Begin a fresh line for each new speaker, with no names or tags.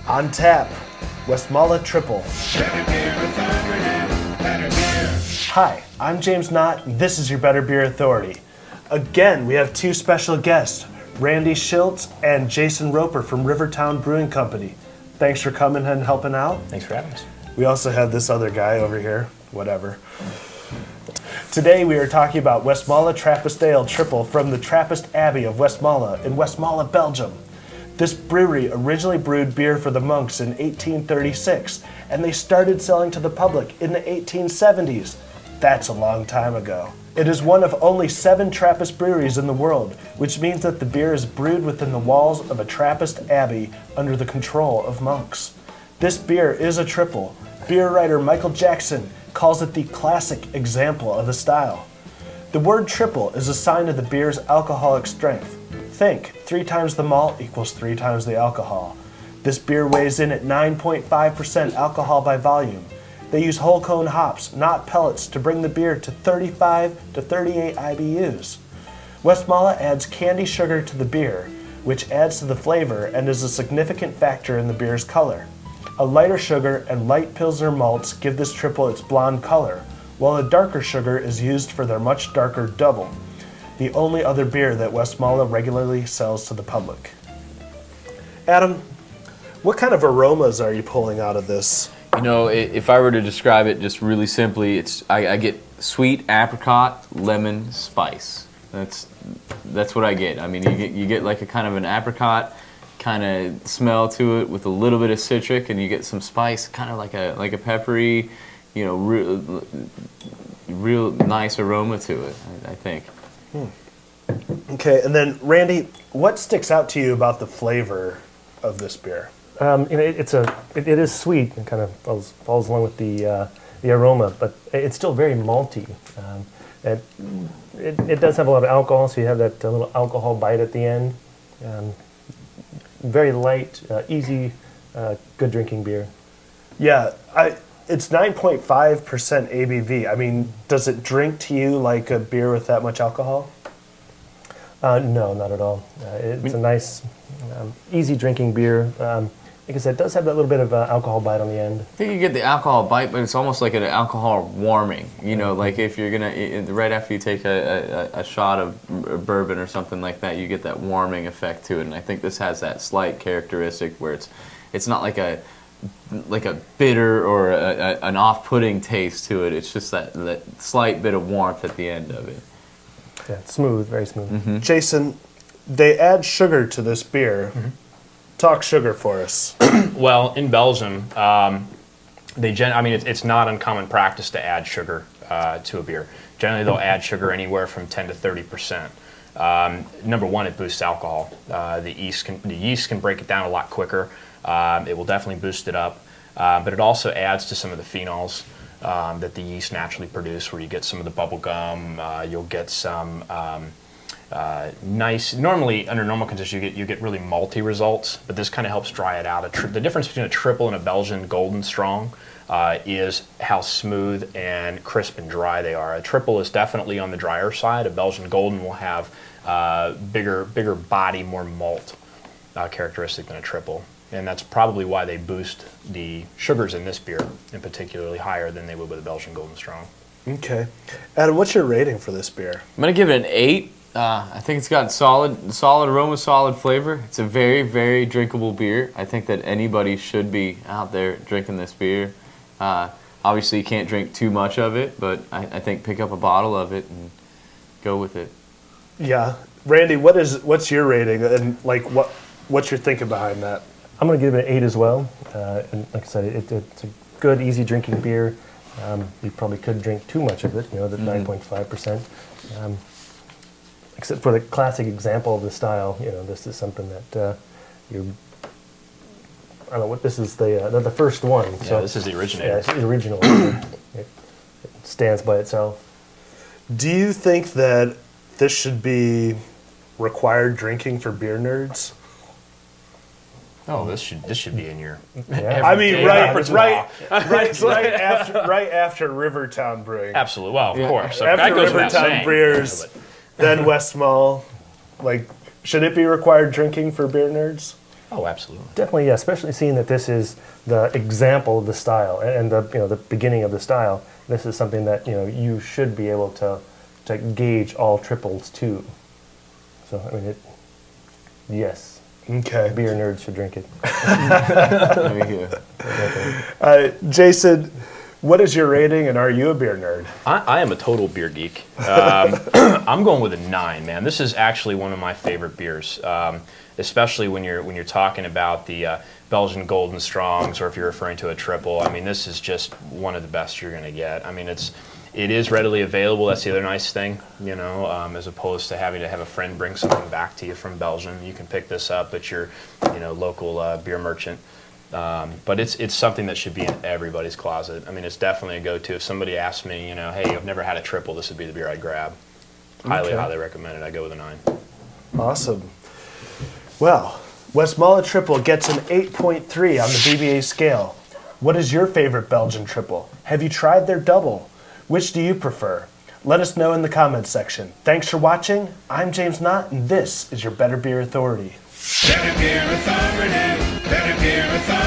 On tap, Westmalle Tripel. Hi, I'm James Knott, and this is your Better Beer Authority. Again, we have two special guests, Randy Schiltz and Jason Roper from Rivertown Brewing Company. Thanks for coming and helping out.
Thanks for having us.
We also have this other guy over here, whatever. Today we are talking about Westmalle Trappist Ale Triple from the Trappist Abbey of Westmalle in Westmalle, Belgium. This brewery originally brewed beer for the monks in 1836, and they started selling to the public in the 1870s. That's a long time ago. It is one of only 7 Trappist breweries in the world, which means that the beer is brewed within the walls of a Trappist abbey under the control of monks. This beer is a triple. Beer writer Michael Jackson calls it the classic example of the style. The word triple is a sign of the beer's alcoholic strength. Think, 3 times the malt equals 3 times the alcohol. This beer weighs in at 9.5% alcohol by volume. They use whole cone hops, not pellets, to bring the beer to 35 to 38 IBUs. Westmalle adds candy sugar to the beer, which adds to the flavor and is a significant factor in the beer's color. A lighter sugar and light Pilsner malts give this triple its blonde color, while a darker sugar is used for their much darker double, the only other beer that Westmalle regularly sells to the public. Adam, what kind of aromas are you pulling out of this?
You know, if I were to describe it just really simply, I get sweet apricot, lemon, spice. That's what I get. I mean, you get like a kind of an apricot kind of smell to it with a little bit of citric, and you get some spice, kind of like a peppery, you know, real nice aroma to it, I think.
Okay, and then Randy, what sticks out to you about the flavor of this beer?
It is sweet and kind of falls along with the aroma, but it's still very malty. It does have a lot of alcohol, so you have that little alcohol bite at the end. Very light, easy, good drinking beer.
Yeah, it's 9.5% ABV. I mean, does it drink to you like a beer with that much alcohol?
No, not at all. It's a nice, easy drinking beer. Like I said, it does have that little bit of alcohol bite on the end.
I think you get the alcohol bite, but it's almost like an alcohol warming. You know, like if you're right after you take a shot of bourbon or something like that, you get that warming effect to it. And I think this has that slight characteristic where it's not like a bitter or an off-putting taste to it. It's just that slight bit of warmth at the end of it.
Yeah, it's smooth, very smooth.
Mm-hmm. Jason, they add sugar to this beer. Mm-hmm. Talk sugar for us.
Well, in Belgium, it's not uncommon practice to add sugar to a beer. Generally, they'll add sugar anywhere from 10 to 30%. Number one, it boosts alcohol. The yeast can break it down a lot quicker. It will definitely boost it up, but it also adds to some of the phenols that the yeast naturally produce, where you get some of the bubble gum. You'll get some nice. Normally, under normal conditions, you get really malty results, but this kind of helps dry it out. The difference between a triple and a Belgian Golden Strong is how smooth and crisp and dry they are. A triple is definitely on the drier side. A Belgian Golden will have bigger body, more malt characteristic than a triple. And that's probably why they boost the sugars in this beer, in particularly higher than they would with a Belgian Golden Strong.
Okay. Adam, what's your rating for this beer?
I'm going to give it an 8. I think it's got solid aroma, solid flavor. It's a very, very drinkable beer. I think that anybody should be out there drinking this beer. Obviously, you can't drink too much of it, but I think pick up a bottle of it and go with it.
Yeah. Randy, what's your rating, and what's your thinking behind that?
I'm going to give it an 8 as well. And like I said, it's a good, easy drinking beer. You probably could drink too much of it, the 9.5%. Except for the classic example of the style, this is something that I don't know what this is, the first one.
Yeah,
so,
this is the originator.
Yeah, it's the original. It stands by itself.
Do you think that this should be required drinking for beer nerds?
Oh, this should be in your.
Yeah.
I mean, right
Right
after Rivertown Brewing.
Absolutely. Well, of course. So
After
that goes without
Rivertown
saying.
Brewers,
Yeah,
then Westmalle. Should it be required drinking for beer nerds?
Oh, absolutely.
Definitely, yeah. Especially seeing that this is the example of the style and the the beginning of the style. This is something that you should be able to gauge all triples to. So I mean, yes,
Okay.
beer nerds should drink it.
There you go.
Jason, what is your rating, and are you a beer nerd?
I am a total beer geek. I'm going with a 9, man. This is actually one of my favorite beers, especially when you're talking about the Belgian Golden Strongs, or if you're referring to a triple. I mean, this is just one of the best you're going to get. I mean, it is readily available. That's the other nice thing, as opposed to having to have a friend bring something back to you from Belgium. You can pick this up at your local beer merchant. But it's something that should be in everybody's closet. I mean, it's definitely a go-to. If somebody asks me, hey, I've never had a triple, this would be the beer I'd grab. Highly,
Okay.
highly recommend it. I go with a 9.
Awesome. Well, Westmalle Tripel gets an 8.3 on the BBA scale. What is your favorite Belgian triple? Have you tried their double? Which do you prefer? Let us know in the comments section. Thanks for watching. I'm James Knott, and this is your Better Beer Authority.
Better Beer Authority, Better Beer Authority.